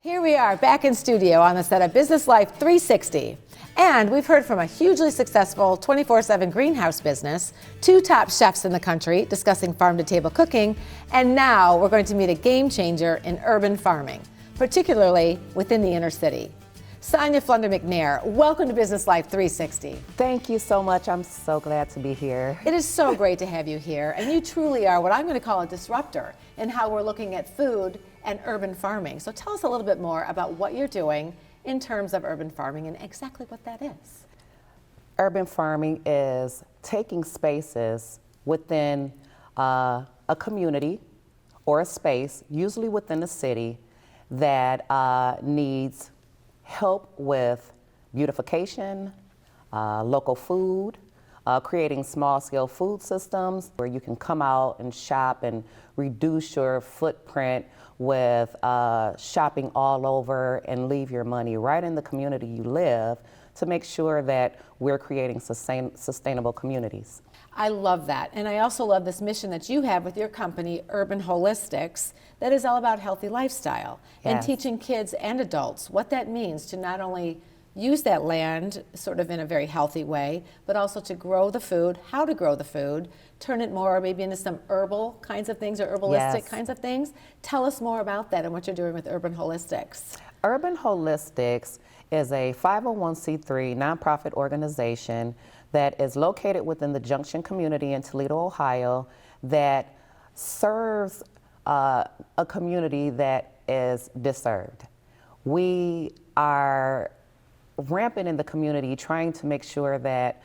Here we are back in studio on the set of Business Life 360. And we've heard from a hugely successful 24/7 greenhouse business, 2 top chefs in the country discussing farm-to-table cooking, and now we're going to meet a game changer in urban farming, particularly within the inner city. Sonia Flunder-McNair, welcome to Business Life 360. Thank you so much. I'm so glad to be here. It is so great to have you here, and you truly are what I'm going to call a disruptor in how we're looking at food and urban farming. So tell us a little bit more about what you're doing in terms of urban farming and exactly what that is. Urban farming is taking spaces within a community or a space, usually within a city, that needs help with beautification, local food, creating small-scale food systems where you can come out and shop and reduce your footprint with shopping all over and leave your money right in the community you live to make sure that we're creating sustainable communities. I love that. And I also love this mission that you have with your company, Urban Wholistics, that is all about healthy lifestyle and teaching kids and adults what that means to not only use that land sort of in a very healthy way, but also to grow the food, how to grow the food, turn it more maybe into some herbal kinds of things or herbalistic kinds of things. Tell us more about that and what you're doing with Urban Wholistics. Urban Wholistics is a 501c3 nonprofit organization that is located within the Junction community in Toledo, Ohio, that serves a community that is disserved. We are rampant in the community trying to make sure that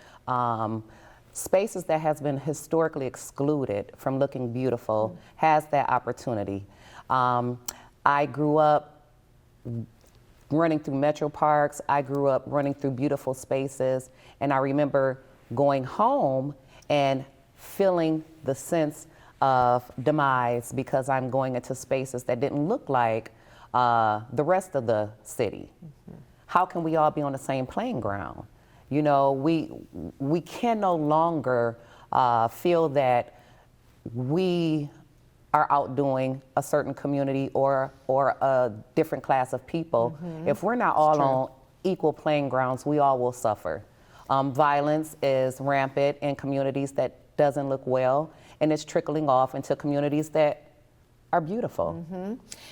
spaces that has been historically excluded from looking beautiful has that opportunity. I grew up running through metro parks. I grew up running through beautiful spaces, and I remember going home and feeling the sense of demise because I'm going into spaces that didn't look like the rest of the city. How can we all be on the same playing ground? You know, we can no longer feel that we are outdoing a certain community or a different class of people. If we're not all on equal playing grounds, we all will suffer. Violence is rampant in communities that doesn't look well, and it's trickling off into communities that are beautiful.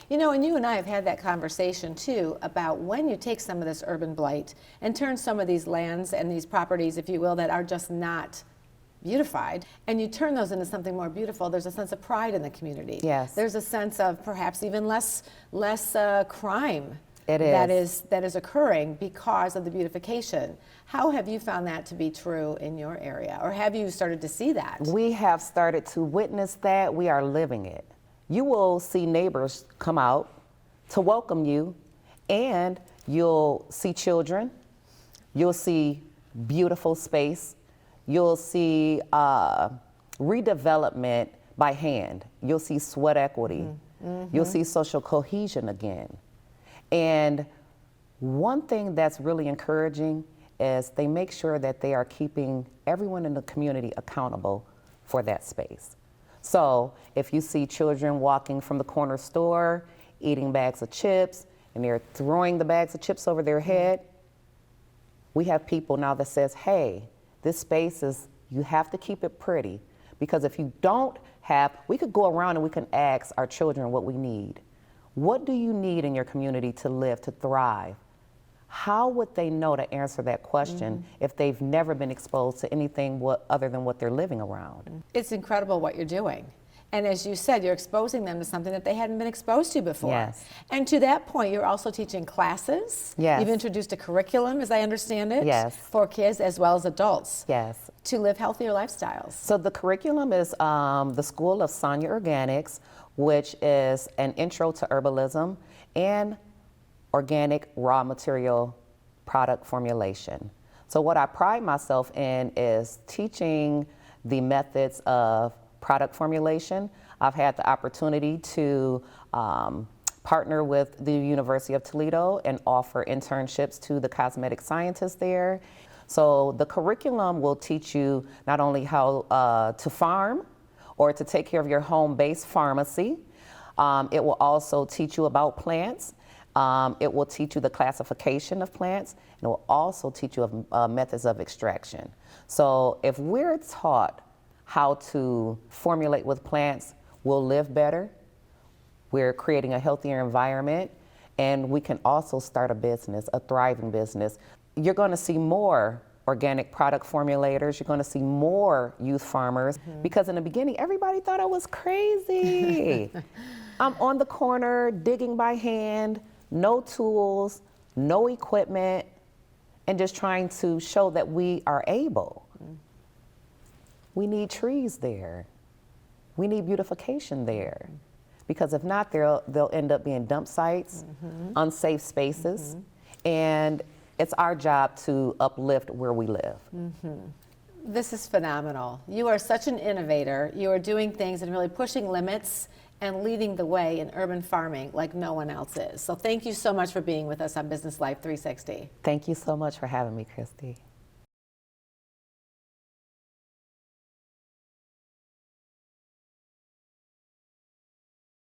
You know, and you and I have had that conversation too about when you take some of this urban blight and turn some of these lands and these properties, if you will, that are just not beautified, and you turn those into something more beautiful, there's a sense of pride in the community. Yes. There's a sense of perhaps even less crime that is occurring because of the beautification. How have you found that to be true in your area, or have you started to see that? We have started to witness that. We are living it. You will see neighbors come out to welcome you, and you'll see children, you'll see beautiful space, you'll see redevelopment by hand, you'll see sweat equity, you'll see social cohesion again. And one thing that's really encouraging is they make sure that they are keeping everyone in the community accountable for that space. So if you see children walking from the corner store, eating bags of chips, and they're throwing the bags of chips over their head, we have people now that says, hey, this space is, you have to keep it pretty, because if you don't have, we could go around and we can ask our children what we need. What do you need in your community to live, to thrive? How would they know to answer that question if they've never been exposed to anything other than what they're living around? It's incredible what you're doing. And as you said, you're exposing them to something that they hadn't been exposed to before. Yes. And to that point, you're also teaching classes. Yes. You've introduced a curriculum, as I understand it, yes, for kids as well as adults. Yes. To live healthier lifestyles. So the curriculum is the School of Sonia Organics, which is an intro to herbalism and organic raw material product formulation. So what I pride myself in is teaching the methods of product formulation. I've had the opportunity to partner with the University of Toledo and offer internships to the cosmetic scientists there. So the curriculum will teach you not only how to farm or to take care of your home-based pharmacy, it will also teach you about plants. It will teach you the classification of plants, and it will also teach you methods of extraction. So if we're taught how to formulate with plants, we'll live better, we're creating a healthier environment, and we can also start a business, a thriving business. You're going to see more organic product formulators, you're going to see more youth farmers, because in the beginning, everybody thought I was crazy. I'm on the corner, digging by hand, no tools, no equipment, and just trying to show that we are able. We need trees there. We need beautification there. Because if not, they'll end up being dump sites, unsafe spaces, and it's our job to uplift where we live. This is phenomenal. You are such an innovator. You are doing things and really pushing limits and leading the way in urban farming like no one else is. So thank you so much for being with us on Business Life 360. Thank you so much for having me, Kristi.